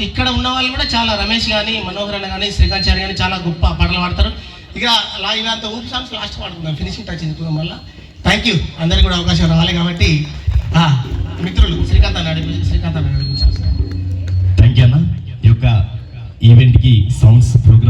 ఇక్కడ ఉన్న వాళ్ళు కూడా చాలా రమేష్ కానీ మనోహర్ అన్న కానీ శ్రీకాంత్ చారి కానీ చాలా గొప్ప పాటలు పాడతారు. ఇక ఇవంత ఊపి సాంగ్స్ లాస్ట్ పాడుకుందాం, ఫినిషింగ్ టచ్ ఇందుకు మళ్ళీ. థ్యాంక్ యూ, అందరికి కూడా అవకాశం రావాలి కాబట్టి మిత్రులు శ్రీకాంత్ అన్న నడిపించాలి. థ్యాంక్ యూ అన్న. ఈ యొక్క ఈవెంట్కి సౌండ్స్ ప్రోగ్రామ్